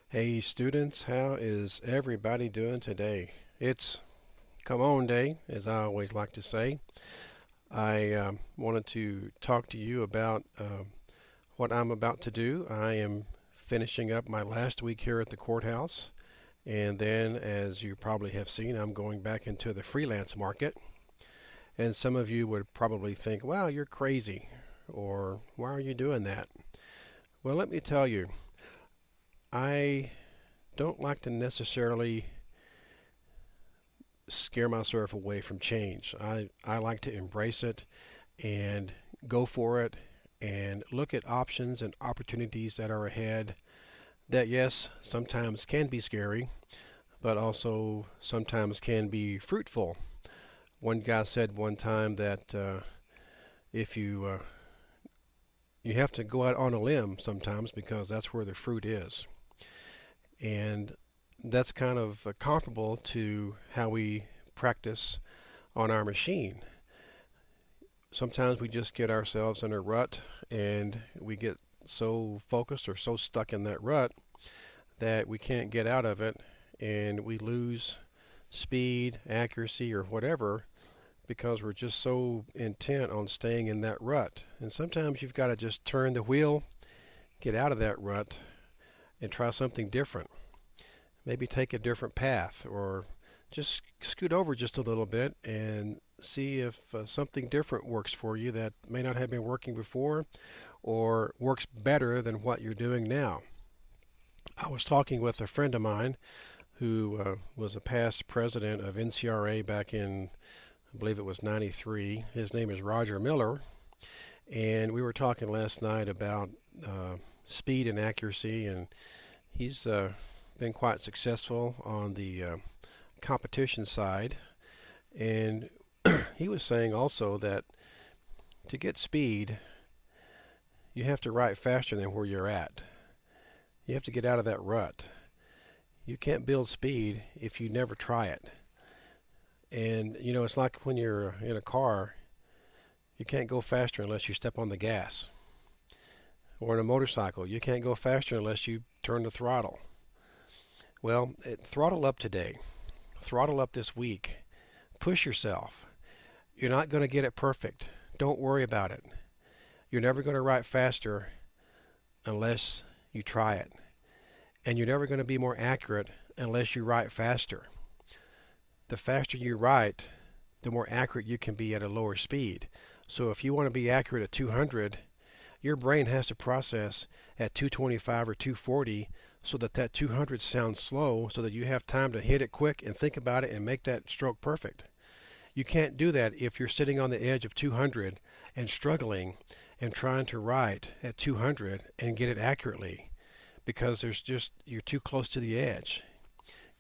Hey students, how is everybody doing today? It's Come On Day, as I always like to say. I wanted to talk to you about what I'm about to do. I am finishing up my last week here at the courthouse, and then, as you probably have seen, I'm going back into the freelance market. And some of you would probably think, wow, you're crazy, or why are you doing that? Well, let me tell you, I don't like to necessarily scare myself away from change. I like to embrace it and go for it and look at options and opportunities that are ahead that, yes, sometimes can be scary, but also sometimes can be fruitful. One guy said one time that if you have to go out on a limb sometimes because that's where the fruit is. And that's kind of comparable to how we practice on our machine. Sometimes we just get ourselves in a rut and we get so focused or so stuck in that rut that we can't get out of it, and we lose speed, accuracy, or whatever because we're just so intent on staying in that rut. And sometimes you've got to just turn the wheel, get out of that rut, and try something different. Maybe take a different path, or just scoot over just a little bit and see if something different works for you that may not have been working before or works better than what you're doing now. I was talking with a friend of mine who was a past president of NCRA back in, I believe it was 93. His name is Roger Miller, and we were talking last night about speed and accuracy, and he's been quite successful on the competition side. And he was saying also that to get speed, you have to write faster than where you're at. You have to get out of that rut. You can't build speed if you never try it. And you know, it's like when you're in a car, you can't go faster unless you step on the gas. Or in a motorcycle, you can't go faster unless you turn the throttle. Well, throttle up today. Throttle up this week. Push yourself. You're not going to get it perfect. Don't worry about it. You're never going to write faster unless you try it. And you're never going to be more accurate unless you write faster. The faster you write, the more accurate you can be at a lower speed. So if you want to be accurate at 200, your brain has to process at 225 or 240 so that that 200 sounds slow, so that you have time to hit it quick and think about it and make that stroke perfect. You can't do that if you're sitting on the edge of 200 and struggling and trying to write at 200 and get it accurately, because you're too close to the edge.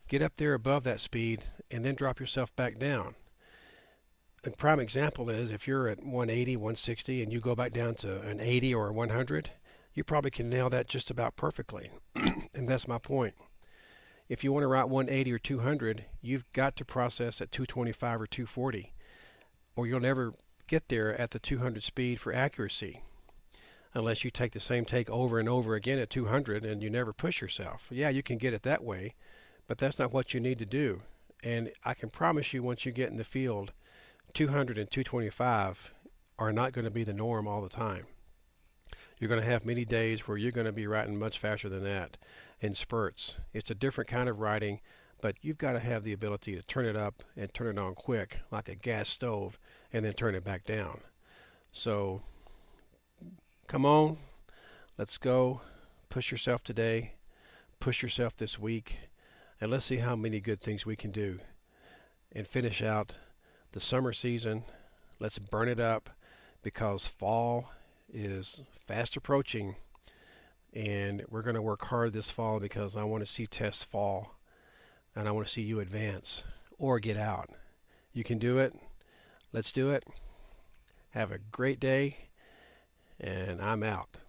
Get up there above that speed and then drop yourself back down. A prime example is if you're at 180, 160 and you go back down to an 80 or a 100, you probably can nail that just about perfectly. And that's my point. If you want to write 180 or 200, you've got to process at 225 or 240, or you'll never get there at the 200 speed for accuracy, unless you take the same take over and over again at 200 and you never push yourself. Yeah, you can get it that way, but that's not what you need to do. And I can promise you, once you get in the field, 200 and 225 are not going to be the norm all the time. You're going to have many days where you're going to be writing much faster than that in spurts. It's a different kind of writing, but you've got to have the ability to turn it up and turn it on quick, like a gas stove, and then turn it back down. So come on, let's go. Push yourself today. Push yourself this week. And let's see how many good things we can do and finish out the summer season. Let's burn it up, because fall is fast approaching, and we're going to work hard this fall because I want to see tests fall and I want to see you advance or get out. You can do it. Let's do it. Have a great day, and I'm out.